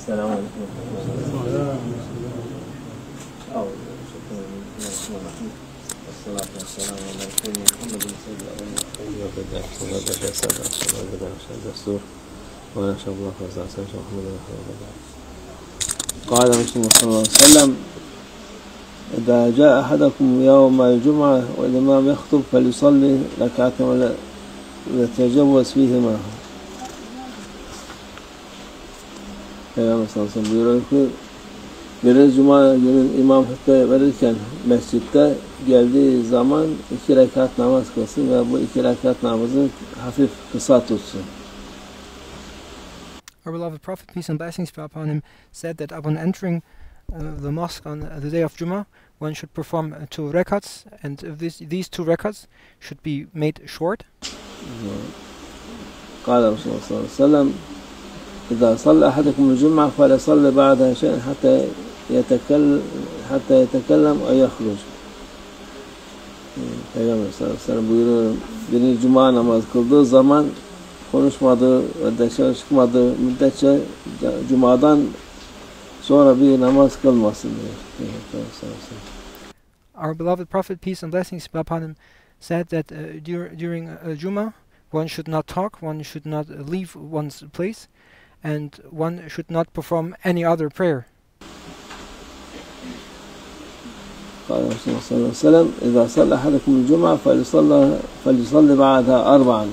Selamun Aleyküm. قال رسول الله صلى الله عليه وسلم إذا جاء أحدكم يوم الجمعة والإمام يخطب فليصلي ركعتين ولا يتجوز فيهما. Peygamber sallallahu aleyhi ve sellem buyuruyor ki biri cuma günü imam hutbe verirken mescitte geldiği zaman 2 rekat namaz kılsın ve bu 2 rekat namazı hafif kısa tutsun. Our beloved Prophet, peace and blessings be upon him, said that upon entering the mosque on the day of Juma, one should perform 2 rakats, and these 2 rakats should be made short. قال رسول الله صلى الله عليه وسلم إذا صلى أحدكم الجمعة فليصلي بعدها شيئا حتى يتكلم أو يخرج. Peygamber sallallahu aleyhi ve sellem buyuruyor, biri cuma namazı kıldığı zaman konuşmadığı ve dışarı çıkmadığı müddetçe cumadan sonra bir namaz kılmasın diyor. Our beloved Prophet, peace and blessings be upon him, said that during Juma, one should not talk, one should not leave one's place, and one should not perform any other prayer. قال رسول الله صلى الله عليه وسلم إذا صلى أحدكم الجمعة فليصلي بعدها 4.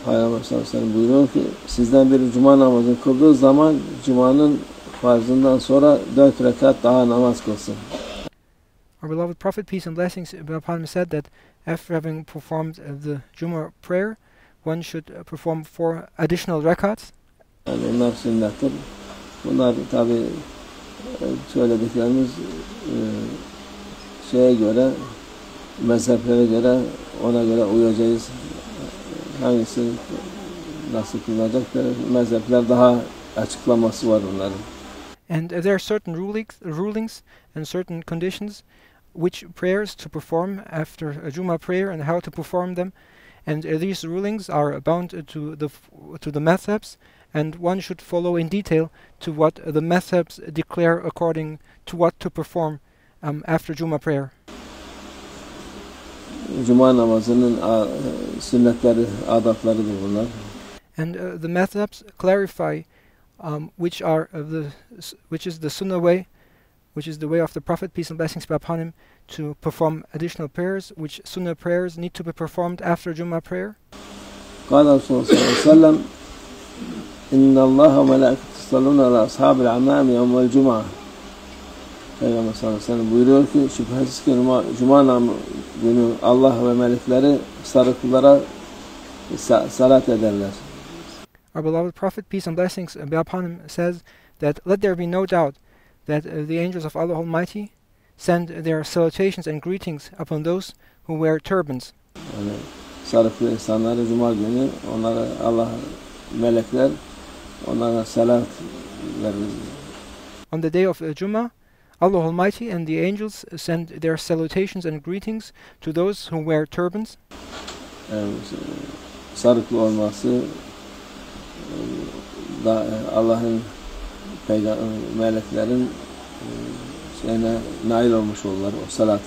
Peygamber sallallahu aleyhi ve sellem buyuruyor ki sizden biri cuma namazını kıldığı zaman cumanın farzından sonra 4 rekat daha namaz kılsın. Our beloved Prophet, peace and blessings be upon him, said that after having performed the Juma prayer, one should perform 4 additional rakats. Yani onlar sünnettir. Bunlar tabi söylediklerimiz şeye göre, mezheplere göre, ona göre uyacağız. Hangisi nasıl kılınacak? Mezhepler daha açıklaması var onların. And there are certain rulings and certain conditions which prayers to perform after a Juma prayer and how to perform them. And these rulings are bound to the madhabs, and one should follow in detail to what the madhabs declare according to what to perform after Juma prayer. Cuma namazının sünnetleri, adaplarıdır bunlar. And the madhabs clarify which is the sunnah way, which is the way of the Prophet, peace and blessings be upon him, to perform additional prayers, which sunnah prayers need to be performed after Juma prayer. قال رسول الله صلى الله عليه وسلم إن الله وملائكته يصلون على أصحاب العمام يوم الجمعة. Peygamber sallallahu aleyhi ve sellem buyuruyor ki şüphesiz ki Cuma günü Allah ve melekleri sarı kullara salat ederler. Our beloved Prophet, peace and blessings be upon him, says that let there be no doubt that the angels of Allah Almighty send their salutations and greetings upon those who wear turbans. Yani sarıklı insanları Cuma günü onlara Allah melekler onlara salat verir. On the day of Juma, Allah Almighty and the angels send their salutations and greetings to those who wear turbans. Sarıklı olması da Allah'ın meleklerin şeyine nail olmuş olurlar o salat.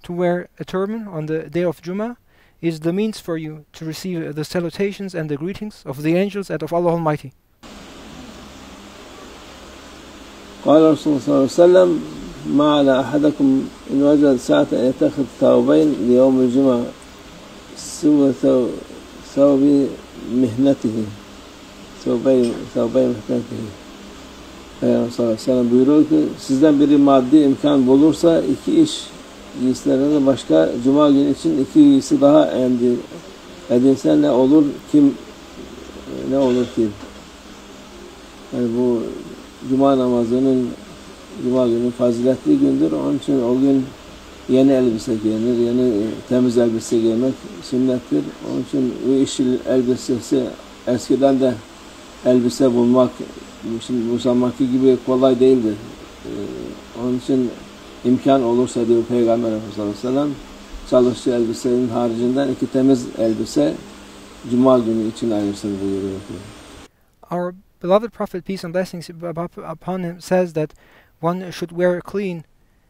To wear a turban on the day of Juma is the means for you to receive the salutations and the greetings of the angels and of Allah Almighty. قال رسول الله صلى الله عليه وسلم ما على أحدكم إن وجد ساعة أن يتخذ ثوبين ليوم الجمعة سوى ثوب مهنته ثوبين مهنته. Peygamber sallallahu aleyhi ve sellem buyuruyor ki sizden biri maddi imkan bulursa 2 iş giysilerinden başka Cuma günü için 2 giysi daha edinse ne olur ki? Yani bu Cuma günü faziletli gündür. Onun için o gün yeni elbise giyinir, yeni temiz elbise giymek sünnettir. Onun için bu işin elbisesi eskiden de elbise bulmak şimdi bu zamanki gibi kolay değildi. Onun için imkan olursa diyor Peygamber Efendimiz sallallahu aleyhi ve sellem çalıştığı elbisenin haricinden 2 temiz elbise Cuma günü için ayırsın buyuruyor. Our beloved Prophet, peace and blessings upon him, says that one should wear clean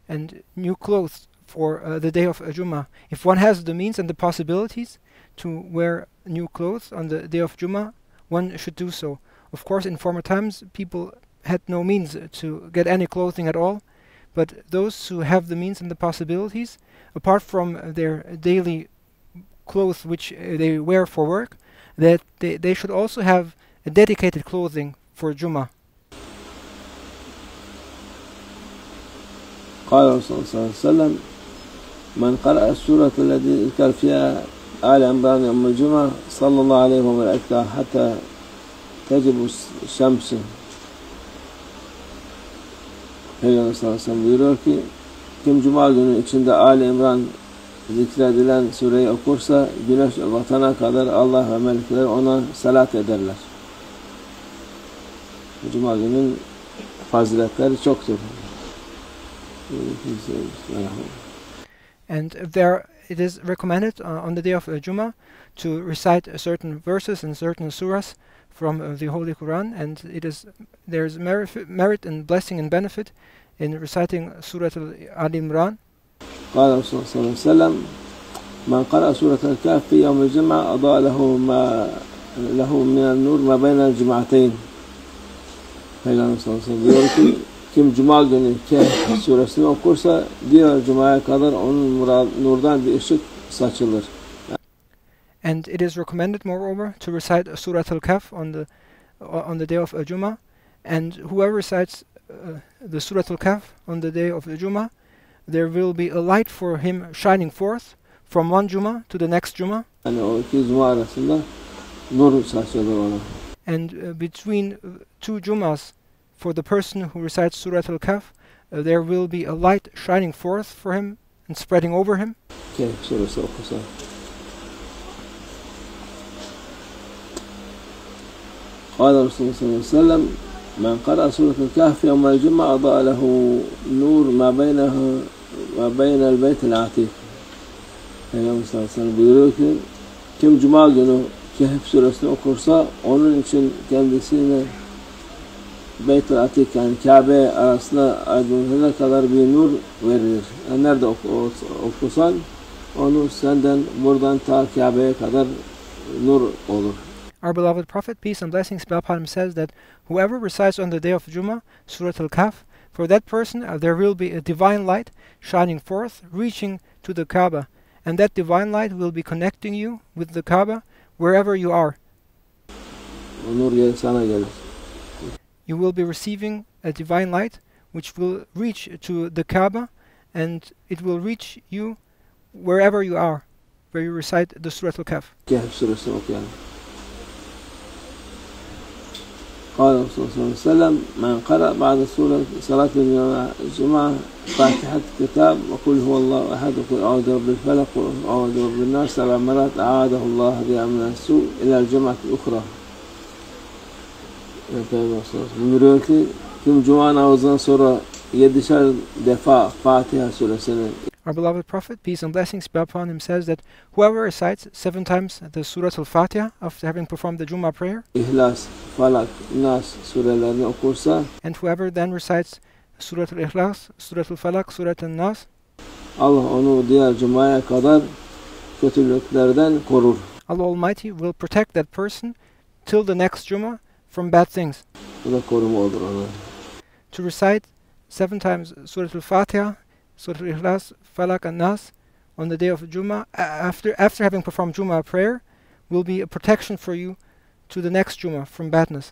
and new clothes for the day of Juma. If one has the means and the possibilities to wear new clothes on the day of Juma, one should do so. Of course, in former times, people had no means to get any clothing at all, but those who have the means and the possibilities, apart from their daily clothes which they wear for work, that they should also have a dedicated clothing for Juma. قال الرسول صلى الله عليه وسلم من قرأ السورة التي ذكر فيها آل عمران يوم الجمعة صلى الله عليه وملائكته حتى تجب الشمس. Peygamber sallallahu aleyhi ve sellem buyuruyor ki kim Cuma günü içinde Ali İmran zikredilen sureyi okursa güneş batana kadar Allah ve melekler ona salat ederler. Cuma günün faziletleri çoktur. And it is recommended on the day of Juma to recite certain verses and certain surahs from the Holy Quran, and there's merit and blessing and benefit in reciting Surah Al-Imran. قال الرسول صلى الله عليه وسلم من قرأ سورة الكهف في يوم الجمعة أضاء له من النور ما بين الجمعتين. Peygamber sallallahu aleyhi ve sellem diyor ki kim Cuma günü Kehf suresini okursa diğer Cuma'ya kadar onun nurdan bir ışık saçılır. And it is recommended, moreover, to recite Surah Al-Kahf on the day of Juma, and whoever recites the Surah Al-Kahf on the day of Juma, there will be a light for him shining forth from one Juma to the next Juma. Yani o iki Cuma arasında nur saçılır ona. And between two Jumas, for the person who recites Surah Al-Kahf, there will be a light shining forth for him and spreading over him. Kehf suresi okursa. قال الرسول صلى الله عليه وسلم من قرأ سورة الكهف يوم الجمعة أضاء له نور ما بين البيت العتيق. Peygamber sallallahu aleyhi ve sellem buyuruyor ki kim Cuma günü Kehf suresini okursa onun için kendisine Beyt-i Atik yani Kabe arasında aydınlatana kadar bir nur verilir. Yani nerede okursan onu senden buradan ta Kabe'ye kadar nur olur. Our beloved Prophet, peace and blessings be upon him, says that whoever recites on the day of Juma Surah Al-Kahf, for that person there will be a divine light shining forth, reaching to the Kaaba, and that divine light will be connecting you with the Kaaba wherever you are. O nur sana gelir. You will be receiving a divine light which will reach to the Kaaba, and it will reach you wherever you are, where you recite the Surah Al-Kahf. Kehf suresini okuyan. قال الرسول صلى الله عليه وسلم من قرأ بعد صلاة الجمعة فاتحة الكتاب وقل هو الله أحد وقل أعوذ برب الفلق وأعوذ برب الناس 7 مرات أعاده الله بها من السوء إلى الجمعة الأخرى. Buyuruyor ki kim Cuma namazından sonra 7'şer defa Fatiha suresini. Our beloved Prophet, peace and blessings be upon him, says that whoever recites 7 times the Surah Al-Fatiha after having performed the Juma prayer, İhlas, Falak, Nas surelerini okursa, and whoever then recites Surah Al-Ikhlas, Surah Al-Falak, Surah Al-Nas, Allah onu diğer Cuma'ya kadar kötülüklerden korur. Allah Almighty will protect that person till the next Juma from bad things. Bu da koruma olur ona. To recite 7 times Surah Al-Fatiha, Surah Al-Ikhlas, Falak and Nas on the day of Juma, after having performed Juma prayer, will be a protection for you to the next Juma from badness.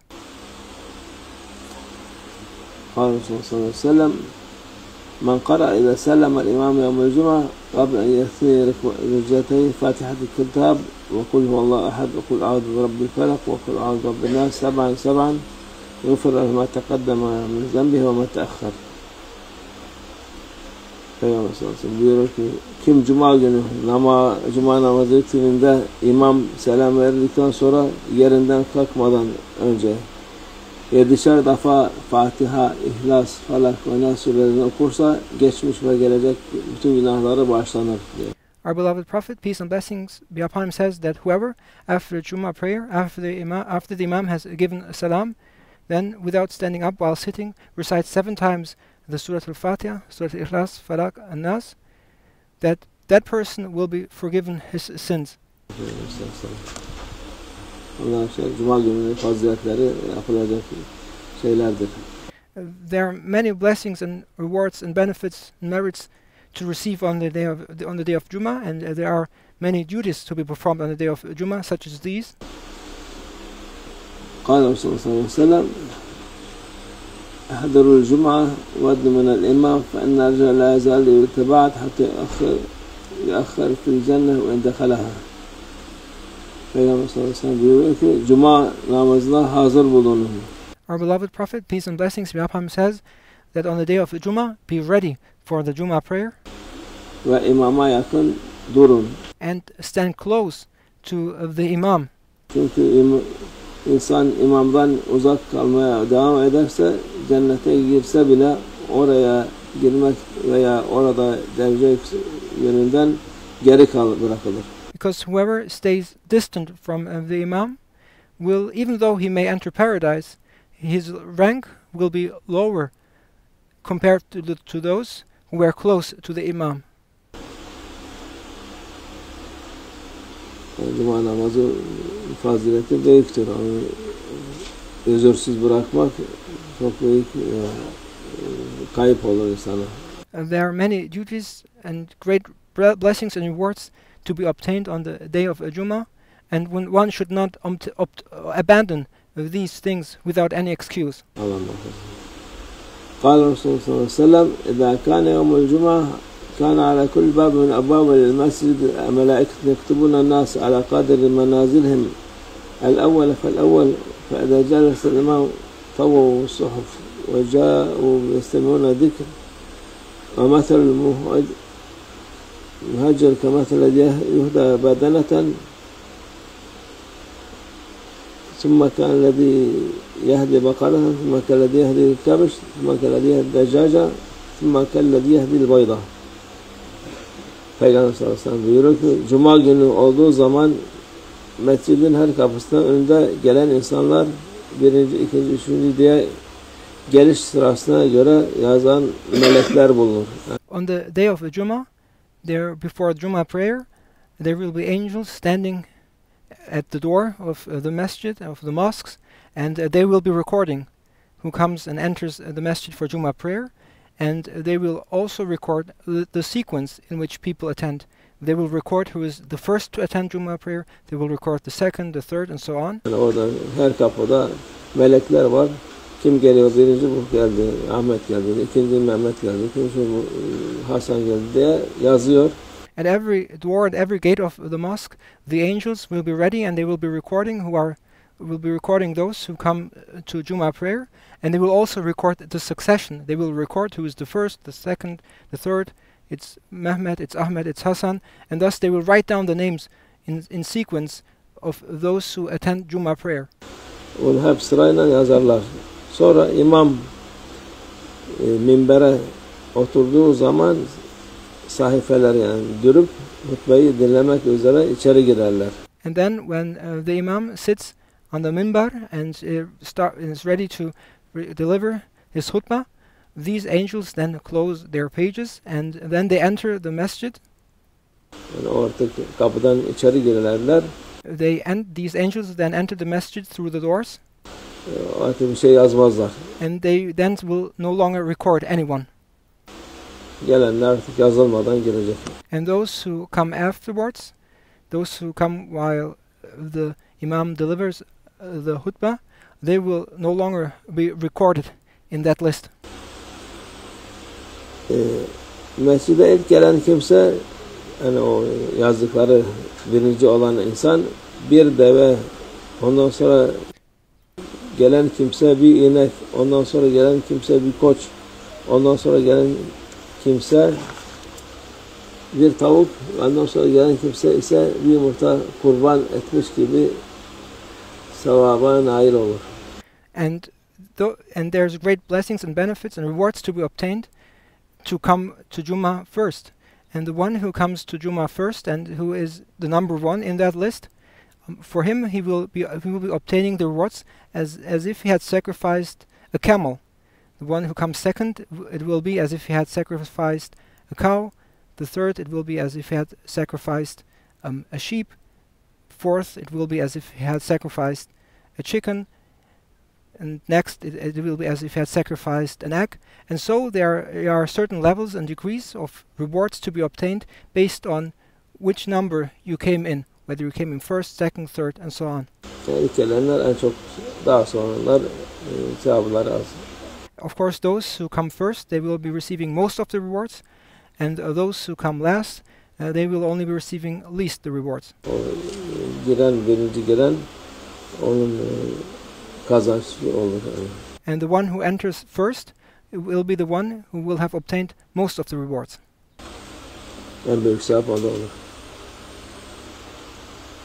قال الرسول صلى الله عليه وسلم من قرأ إذا سلم الإمام يوم الجمعة قبل أن يثني ركعتين فاتحة الكتاب وقل هو الله أحد وقل أعوذ برب الفلق وقل أعوذ برب الناس 7 يغفر له ما تقدم من ذنبه وما تأخر. Peygamber sallallahu aleyhi ve sellem buyuruyor ki kim Cuma günü Cuma namazı bitiminde imam selam verdikten sonra yerinden kalkmadan önce 7'şer defa Fatiha, İhlas, Falak ve Nas surelerini okursa geçmiş ve gelecek bütün günahları bağışlanır diye. Our beloved Prophet, peace and blessings be upon him, says that whoever, after Juma prayer, after the Imam has given a salam, then without standing up while sitting, recites 7 times the Surah Al-Fatiha, Surah Al-Ikhlas, Falaq, and Nas, that person will be forgiven his sins. There are many blessings and rewards and benefits and merits to receive on the day of Juma, and there are many duties to be performed on the day of Juma, such as these. قال صلى الله عليه وسلم احضروا الجمعة وادنوا من الإمام فإن الرجل لا يزال يتباعد حتى يؤخر في الجنة وإن دخلها. Peygamber sallallahu aleyhi ve sellem buyuruyor ki Cuma namazına hazır bulunun. Our beloved Prophet, peace and blessings be upon him, says that on the day of Juma, be ready for the Juma prayer. Ve imama yakın durun. And stand close to the Imam. Çünkü İnsan imamdan uzak kalmaya devam ederse cennete girse bile oraya girmek veya orada derece yönünden geri bırakılır. Because whoever stays distant from the Imam will, even though he may enter paradise, his rank will be lower compared to those who are close to the Imam. Cuma namazı fazileti büyüktür. Onu özürsüz bırakmak çok büyük kayıp olur insana. There are many duties and great blessings and rewards to be obtained on the day of Juma, and when one should not abandon these things without any excuse. قال الرسول صلى الله عليه وسلم إذا كان يوم الجمعة كان على كل باب من أبواب المسجد ملائكة يكتبون الناس على قدر منازلهم الأول فالأول فإذا جلس الإمام طووا الصحف وجاءوا يستمعون ذكر ومثل المهجر كمثل الذي يهدى بدنة ثم كان الذي يهدي بقرة ثم كان الذي يهدي الكبش ثم كان الذي يهدي الدجاجة ثم كان الذي يهدي البيضة. Peygamber sallallahu aleyhi ve sellem buyuruyor ki Cuma günü olduğu zaman mescidin her kapısının önünde gelen insanlar 1. 2. 3. diye geliş sırasına göre yazan melekler bulunur. On the day of Juma, there before Juma prayer, there will be angels standing at the door of the masjid, of the mosques, and they will be recording who comes and enters the masjid for Juma prayer. And they will also record the sequence in which people attend. They will record who is the first to attend Juma prayer, they will record the second, the third, and so on. Yani orada her kapıda melekler var. Kim geliyor? 1. bu geldi, Ahmet geldi, 2. Mehmet geldi, 3. Hasan geldi diye yazıyor. At every door, at every gate of the mosque, the angels will be ready and they will be recording those who come to Juma prayer, and they will also record the succession. They will record who is the first, the second, the third. It's Mehmet, it's Ahmed, it's Hassan, and thus they will write down the names in sequence of those who attend Juma prayer. Onu hep sırayla yazarlar. Sonra imam minbere oturduğu zaman sahifeler yani dürüp hutbeyi dinlemek üzere içeri girerler. And then when the imam sits on the minbar and is ready to deliver his khutbah, these angels then close their pages and then they enter the masjid. Yani artık kapıdan içeri girerler. These angels then enter the masjid through the doors. Artık bir şey yazmazlar. And they then will no longer record anyone. Gelenler artık yazılmadan girecek. And those who come afterwards, those who come while the imam delivers the khutbah, they will no longer be recorded in that list. Mescide ilk gelen kimse, yani o yazdıkları birinci olan insan bir deve, ondan sonra gelen kimse bir inek, ondan sonra gelen kimse bir koç, ondan sonra gelen kimse bir tavuk, ondan sonra gelen kimse ise bir yumurta kurban etmiş gibi sevaba nail olur. And there's great blessings and benefits and rewards to be obtained to come to Juma first. And the one who comes to Juma first and who is the number one in that list, for him he will be obtaining the rewards as if he had sacrificed a camel. The one who comes second, it will be as if he had sacrificed a cow. The third, it will be as if he had sacrificed a sheep. Fourth, it will be as if he had sacrificed a chicken. And next, it will be as if he had sacrificed an egg. And so there are certain levels and degrees of rewards to be obtained based on which number you came in, whether you came in first, second, third, and so on. Of course, those who come first, they will be receiving most of the rewards, and those who come last, they will only be receiving least the rewards. And the one who enters first will be the one who will have obtained most of the rewards.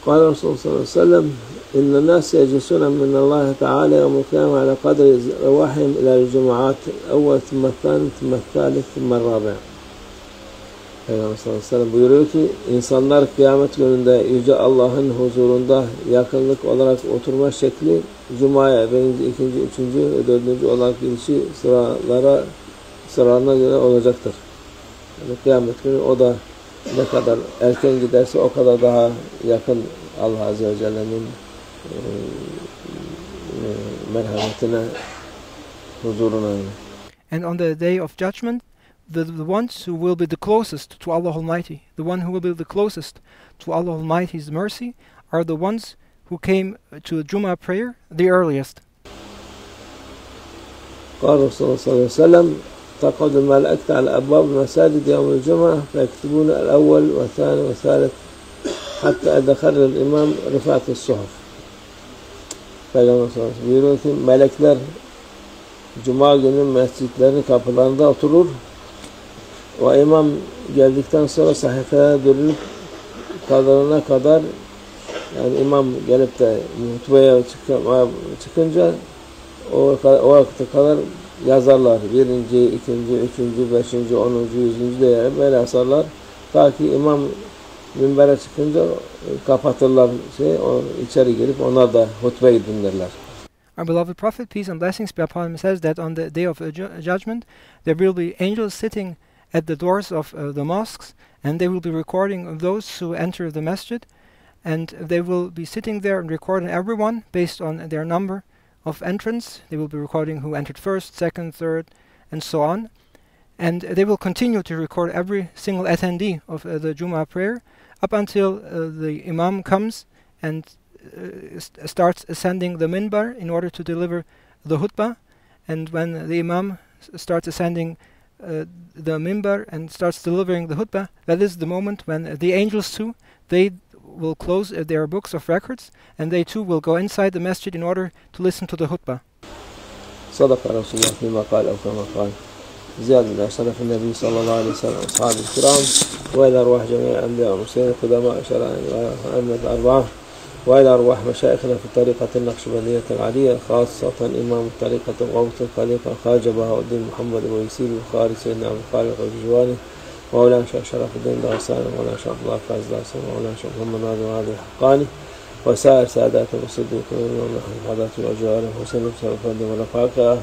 قال الرسول صلى الله عليه وسلم إن الناس يجلسون من الله تعالى يوم القيامة على قدر رواحهم إلى الجماعات الأول ثم الثاني ثم الثالث ثم الرابع. Peygamber sallallahu aleyhi ve sellem buyuruyor ki insanlar kıyamet gününde Yüce Allah'ın huzurunda yakınlık olarak oturma şekli Cuma'ya birinci, ikinci, üçüncü ve dördüncü olarak gidişi sıralarına göre olacaktır. Yani kıyamet günü o da ne kadar erken giderse o kadar daha yakın Allah Azze ve Celle'nin merhametine, huzuruna. And on the day of judgment, the ones who will be the closest to Allah Almighty, the one who will be the closest to Allah Almighty's mercy, are the ones who came to Juma prayer the earliest. قال الرسول صلى الله عليه وسلم تقعد الملائكة على أبواب المساجد يوم الجمعة فيكتبون الأول والثاني والثالث حتى إذا خرج الإمام رفعت الصحف. Peygamber sallallahu aleyhi ve sellem buyuruyor ki melekler Cuma günü mescitlerin kapılarında oturur. O imam geldikten sonra sayfelere dönülüp kadarına kadar, yani imam gelip de hutbeye çıkınca o vakte kadar yazarlar. Birinci, ikinci, üçüncü, beşinci, 10. 100. diye böyle yazarlar. Ta ki imam minbere çıkınca kapatırlar içeri girip onlar da hutbeyi dinlerler. Our beloved Prophet, peace and blessings be upon him, says that on the day of judgment there will be angels sitting at the doors of the mosques, and they will be recording those who enter the masjid, and they will be sitting there and recording everyone based on their number of entrance. They will be recording who entered first, second, third, and so on. And they will continue to record every single attendee of the Juma prayer up until the Imam comes and starts ascending the minbar in order to deliver the khutbah. And when the Imam starts ascending the minbar and starts delivering the khutbah, that is the moment when the angels too, they will close their books of records, and they too will go inside the masjid in order to listen to the khutbah. صدق رسول الله فيما قال أو كما قال زيادة إلى شرف النبي صلى الله عليه وسلم وأصحابه الكرام وإلى أرواح جميع الأنبياء والمرسلين قدماء شرائع الأئمة الأربعة وإلى أرواح مشايخنا في الطريقة النقشبندية العالية خاصة إمام الطريقة غوث الطريقة خواجة بهاء الدين محمد بن يسير البخاري سيدنا أبو خالد الجواني مولانا شيخ شرف الدين دارسان مولانا شيخ الله فاز دارسان مولانا شيخ محمد ناظر الحقاني وسائر سادات المصدقين والمملكة الحضارة والجوار وسلم سلف الدين ورفاقه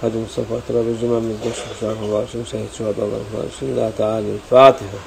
هذا مصطفى ترى بالجمع من الدش شرف الله شهيد شهداء الله الله تعالى الفاتحة.